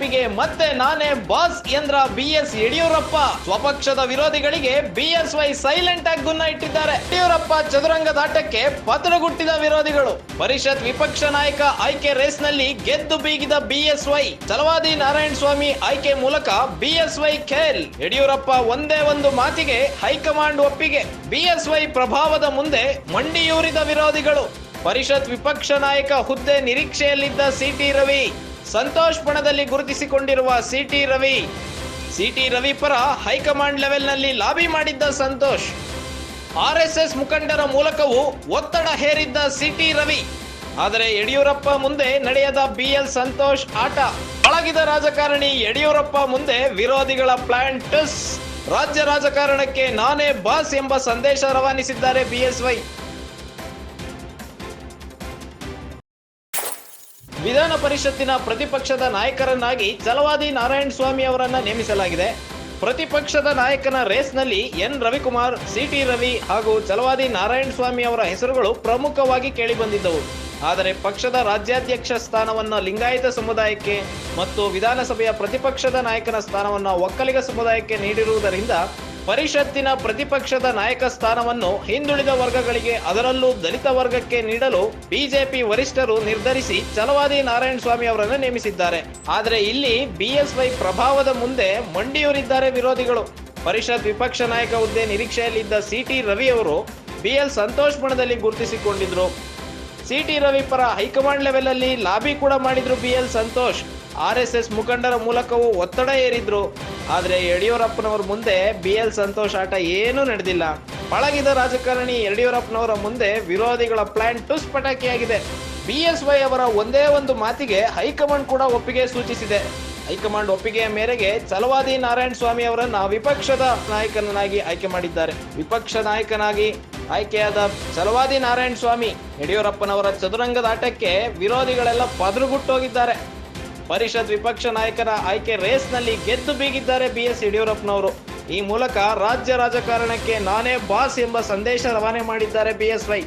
ಬಿಜೆಪಿಗೆ ಮತ್ತೆ ನಾನೇ ಬಾಸ್ ಎಂದ್ರ ಬಿಎಸ್ ಯಡಿಯೂರಪ್ಪ. ಸ್ವಪಕ್ಷದ ವಿರೋಧಿಗಳಿಗೆ ಬಿಎಸ್ವೈ ಸೈಲೆಂಟ್ ಆಗಿ ಗುನ್ನ ಇಟ್ಟಿದ್ದಾರೆ. ಯಡಿಯೂರಪ್ಪ ಚದುರಂಗದಾಟಕ್ಕೆ ಪತ್ರಗುಟ್ಟಿದ ವಿರೋಧಿಗಳು. ಪರಿಷತ್ ವಿಪಕ್ಷ ನಾಯಕ ಆಯ್ಕೆ ರೇಸ್ನಲ್ಲಿ ಗೆದ್ದು ಬೀಗಿದ ಬಿಎಸ್ವೈ. ಛಲವಾದಿ ನಾರಾಯಣ ಸ್ವಾಮಿ ಆಯ್ಕೆ ಮೂಲಕ ಬಿಎಸ್ವೈ ಖೇಲ್. ಯಡಿಯೂರಪ್ಪ ಒಂದೇ ಒಂದು ಮಾತಿಗೆ ಹೈಕಮಾಂಡ್ ಒಪ್ಪಿಗೆ. ಬಿಎಸ್ವೈ ಪ್ರಭಾವದ ಮುಂದೆ ಮಂಡಿಯೂರಿದ ವಿರೋಧಿಗಳು. ಪರಿಷತ್ ವಿಪಕ್ಷ ನಾಯಕ ಹುದ್ದೆ ನಿರೀಕ್ಷೆಯಲ್ಲಿದ್ದ ಸಿಟಿ ರವಿ. ಸಂತೋಷ್ ಬಣದಲ್ಲಿ ಗುರುತಿಸಿಕೊಂಡಿರುವ ಸಿಟಿ ರವಿ ಪರ ಹೈಕಮಾಂಡ್ ಲೆವೆಲ್ನಲ್ಲಿ ಲಾಬಿ ಮಾಡಿದ್ದ ಸಂತೋಷ್. ಆರ್ಎಸ್ಎಸ್ ಮುಖಂಡರ ಮೂಲಕವೂ ಒತ್ತಡ ಹೇರಿದ್ದ ಸಿಟಿ ರವಿ. ಆದರೆ ಯಡಿಯೂರಪ್ಪ ಮುಂದೆ ನಡೆಯದ ಬಿಎಲ್ ಸಂತೋಷ್ ಆಟ. ಪಳಗಿದ ರಾಜಕಾರಣಿ ಯಡಿಯೂರಪ್ಪ ಮುಂದೆ ವಿರೋಧಿಗಳ ಪ್ಲಾನ್ ಟಸ್. ರಾಜ್ಯ ರಾಜಕಾರಣಕ್ಕೆ ನಾನೇ ಬಾಸ್ ಎಂಬ ಸಂದೇಶ ರವಾನಿಸಿದ್ದಾರೆ ಬಿಎಸ್ವೈ. ವಿಧಾನ ಪರಿಷತ್ತಿನ ಪ್ರತಿಪಕ್ಷದ ನಾಯಕರನ್ನಾಗಿ ಛಲವಾದಿ ನಾರಾಯಣ ಸ್ವಾಮಿ ಅವರನ್ನ ನೇಮಿಸಲಾಗಿದೆ. ಪ್ರತಿಪಕ್ಷದ ನಾಯಕನ ರೇಸ್ನಲ್ಲಿ ಎನ್ ರವಿಕುಮಾರ್, ಸಿಟಿ ರವಿ ಹಾಗೂ ಛಲವಾದಿ ನಾರಾಯಣ ಸ್ವಾಮಿ ಅವರ ಹೆಸರುಗಳು ಪ್ರಮುಖವಾಗಿ ಕೇಳಿಬಂದಿದ್ದವು. ಆದರೆ ಪಕ್ಷದ ರಾಜ್ಯಾಧ್ಯಕ್ಷ ಸ್ಥಾನವನ್ನು ಲಿಂಗಾಯತ ಸಮುದಾಯಕ್ಕೆ ಮತ್ತು ವಿಧಾನಸಭೆಯ ಪ್ರತಿಪಕ್ಷದ ನಾಯಕನ ಸ್ಥಾನವನ್ನು ಒಕ್ಕಲಿಗ ಸಮುದಾಯಕ್ಕೆ ನೀಡಿರುವುದರಿಂದ ಪರಿಷತ್ತಿನ ಪ್ರತಿಪಕ್ಷದ ನಾಯಕ ಸ್ಥಾನವನ್ನು ಹಿಂದುಳಿದ ವರ್ಗಗಳಿಗೆ, ಅದರಲ್ಲೂ ದಲಿತ ವರ್ಗಕ್ಕೆ ನೀಡಲು ಬಿಜೆಪಿ ವರಿಷ್ಠರು ನಿರ್ಧರಿಸಿ ಛಲವಾದಿ ನಾರಾಯಣ ಸ್ವಾಮಿ ಅವರನ್ನು ನೇಮಿಸಿದ್ದಾರೆ. ಆದರೆ ಇಲ್ಲಿ ಬಿಎಸ್ವೈ ಪ್ರಭಾವದ ಮುಂದೆ ಮಂಡಿಯೂರಿದ್ದಾರೆ ವಿರೋಧಿಗಳು. ಪರಿಷತ್ ವಿಪಕ್ಷ ನಾಯಕ ಹುದ್ದೆ ನಿರೀಕ್ಷೆಯಲ್ಲಿದ್ದ ಸಿಟಿ ರವಿ ಅವರು ಬಿಎಲ್ ಸಂತೋಷ್ ಬಣದಲ್ಲಿ ಗುರುತಿಸಿಕೊಂಡಿದ್ರು. ಸಿಟಿ ರವಿ ಪರ ಹೈಕಮಾಂಡ್ ಲೆವೆಲ್ ಅಲ್ಲಿ ಲಾಬಿ ಕೂಡ ಮಾಡಿದ್ರು ಬಿಎಲ್ ಸಂತೋಷ್. ಆರ್ಎಸ್ಎಸ್ ಮುಖಂಡರ ಮೂಲಕವೂ ಒತ್ತಡ ಏರಿದ್ರು. ಆದರೆ ಯಡಿಯೂರಪ್ಪನವರ ಮುಂದೆ ಬಿಎಲ್ ಸಂತೋಷ್ ಆಟ ಏನೂ ನಡೆದಿಲ್ಲ. ಪಳಗಿದ ರಾಜಕಾರಣಿ ಯಡಿಯೂರಪ್ಪನವರ ಮುಂದೆ ವಿರೋಧಿಗಳ ಪ್ಲಾನ್ ಟುಸ್ ಪಟಾಕಿಯಾಗಿದೆ. ಬಿಎಸ್ವೈ ಅವರ ಒಂದೇ ಒಂದು ಮಾತಿಗೆ ಹೈಕಮಾಂಡ್ ಕೂಡ ಒಪ್ಪಿಗೆ ಸೂಚಿಸಿದೆ. ಹೈಕಮಾಂಡ್ ಒಪ್ಪಿಗೆಯ ಮೇರೆಗೆ ಛಲವಾದಿ ನಾರಾಯಣ ಸ್ವಾಮಿ ಅವರನ್ನ ವಿಪಕ್ಷದ ನಾಯಕನಾಗಿ ಆಯ್ಕೆ ಮಾಡಿದ್ದಾರೆ. ವಿಪಕ್ಷ ನಾಯಕನಾಗಿ ಆಯ್ಕೆಯಾದ ಛಲವಾದಿ ನಾರಾಯಣ ಸ್ವಾಮಿ ಯಡಿಯೂರಪ್ಪನವರ ಚದುರಂಗದಾಟಕ್ಕೆ ವಿರೋಧಿಗಳೆಲ್ಲ ಪದರುಗುಟ್ಟೋಗಿದ್ದಾರೆ. ಪರಿಷತ್ ವಿಪಕ್ಷ ನಾಯಕರ ಆಯ್ಕೆ ರೇಸ್ನಲ್ಲಿ ಗೆದ್ದು ಬೀಗಿದ್ದಾರೆ ಬಿಎಸ್ ಯಡಿಯೂರಪ್ಪನವರು. ಈ ಮೂಲಕ ರಾಜ್ಯ ರಾಜಕಾರಣಕ್ಕೆ ನಾನೇ ಬಾಸ್ ಎಂಬ ಸಂದೇಶ ರವಾನೆ ಮಾಡಿದ್ದಾರೆ ಬಿಎಸ್ವೈ.